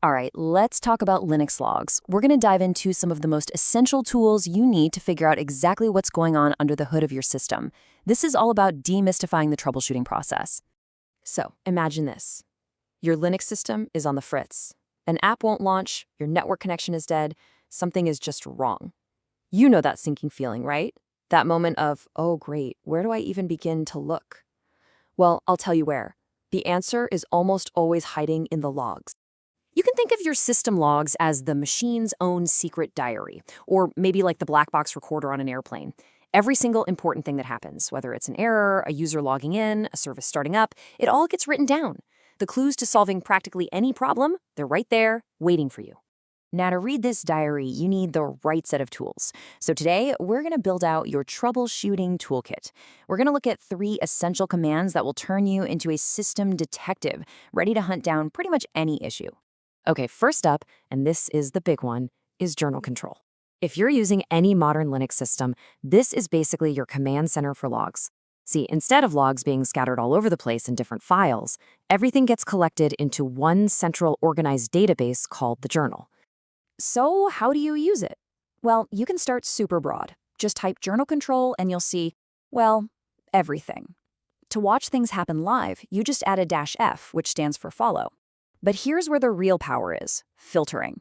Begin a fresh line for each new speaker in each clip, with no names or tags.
All right, let's talk about Linux logs. We're going to dive into some of the most essential tools you need to figure out exactly what's going on under the hood of your system. This is all about demystifying the troubleshooting process. So, imagine this. Your Linux system is on the fritz. An app won't launch, your network connection is dead, something is just wrong. You know that sinking feeling, right? That moment of, oh great, where do I even begin to look? Well, I'll tell you where. The answer is almost always hiding in the logs. You can think of your system logs as the machine's own secret diary, or maybe like the black box recorder on an airplane. Every single important thing that happens, whether it's an error, a user logging in, a service starting up, it all gets written down. The clues to solving practically any problem, they're right there, waiting for you. Now, to read this diary, you need the right set of tools. So today, we're going to build out your troubleshooting toolkit. We're going to look at 3 essential commands that will turn you into a system detective, ready to hunt down pretty much any issue. Okay, first up, and this is the big one, is journal control. If you're using any modern Linux system, this is basically your command center for logs. See, instead of logs being scattered all over the place in different files, everything gets collected into one central organized database called the journal. So how do you use it? Well, you can start super broad. Just type journal control and you'll see, well, everything. To watch things happen live, you just add a -F, which stands for follow. But here's where the real power is, filtering.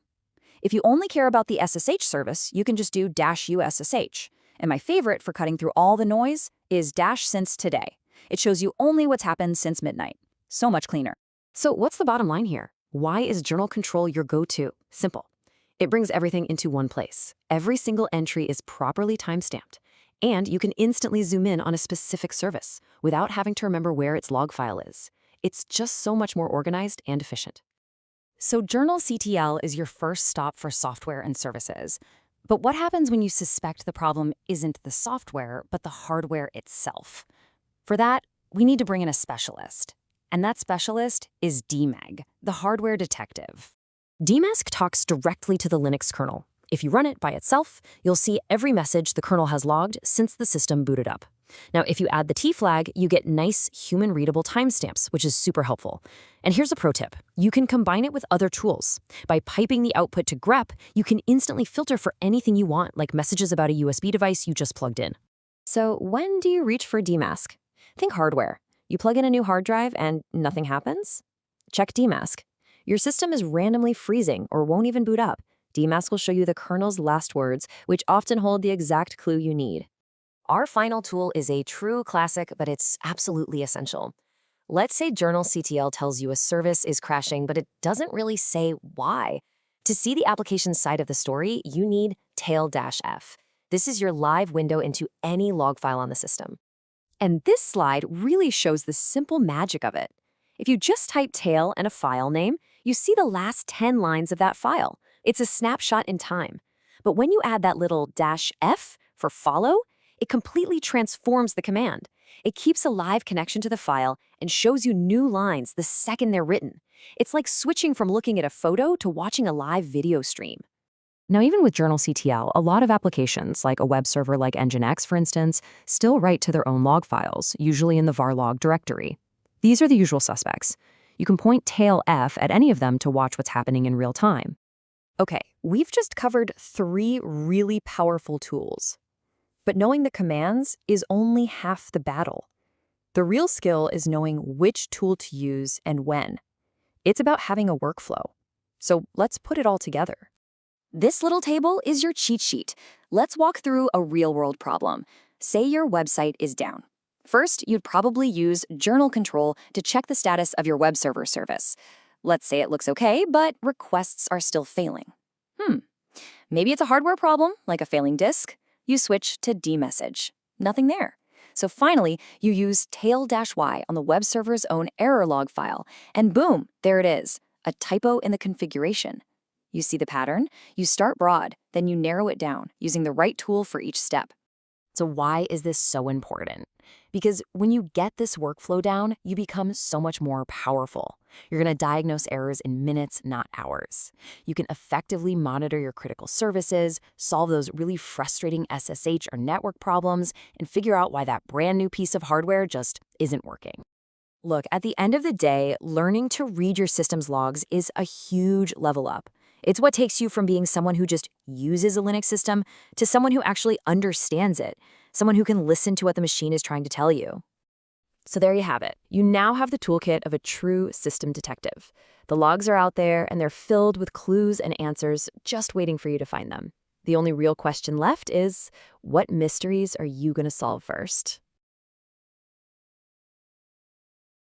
If you only care about the SSH service, you can just do -USSH. And my favorite for cutting through all the noise is -since today. It shows you only what's happened since midnight. So much cleaner. So what's the bottom line here? Why is journal control your go-to? Simple. It brings everything into one place. Every single entry is properly timestamped. And you can instantly zoom in on a specific service without having to remember where its log file is. It's just so much more organized and efficient. So journalctl is your first stop for software and services. But what happens when you suspect the problem isn't the software, but the hardware itself? For that, we need to bring in a specialist. And that specialist is DMAG, the hardware detective. DMASC talks directly to the Linux kernel. If you run it by itself, you'll see every message the kernel has logged since the system booted up. Now, if you add the T flag, you get nice human-readable timestamps, which is super helpful. And here's a pro tip. You can combine it with other tools. By piping the output to grep, you can instantly filter for anything you want, like messages about a USB device you just plugged in. So when do you reach for DMASC? Think hardware. You plug in a new hard drive and nothing happens? Check DMASC. Your system is randomly freezing or won't even boot up. DMASC will show you the kernel's last words, which often hold the exact clue you need. Our final tool is a true classic, but it's absolutely essential. Let's say journalctl tells you a service is crashing, but it doesn't really say why. To see the application side of the story, you need tail-f. This is your live window into any log file on the system. And this slide really shows the simple magic of it. If you just type tail and a file name, you see the last 10 lines of that file. It's a snapshot in time. But when you add that little -F for follow, it completely transforms the command. It keeps a live connection to the file and shows you new lines the second they're written. It's like switching from looking at a photo to watching a live video stream. Now, even with journalctl, a lot of applications, like a web server like Nginx, for instance, still write to their own log files, usually in the varlog directory. These are the usual suspects. You can point tail-f at any of them to watch what's happening in real time. Okay, we've just covered 3 really powerful tools. But knowing the commands is only half the battle. The real skill is knowing which tool to use and when. It's about having a workflow. So let's put it all together. This little table is your cheat sheet. Let's walk through a real-world problem. Say your website is down. First, you'd probably use journal control to check the status of your web server service. Let's say it looks okay, but requests are still failing. Maybe it's a hardware problem, like a failing disk. You switch to dmessage. Nothing there. So finally, you use tail-y on the web server's own error log file, and boom, there it is, a typo in the configuration. You see the pattern? You start broad, then you narrow it down, using the right tool for each step. So why is this so important? Because when you get this workflow down, you become so much more powerful. You're going to diagnose errors in minutes, not hours. You can effectively monitor your critical services, solve those really frustrating SSH or network problems, and figure out why that brand new piece of hardware just isn't working. Look, at the end of the day, learning to read your system's logs is a huge level up. It's what takes you from being someone who just uses a Linux system to someone who actually understands it, someone who can listen to what the machine is trying to tell you. So there you have it. You now have the toolkit of a true system detective. The logs are out there, and they're filled with clues and answers just waiting for you to find them. The only real question left is, what mysteries are you going to solve first?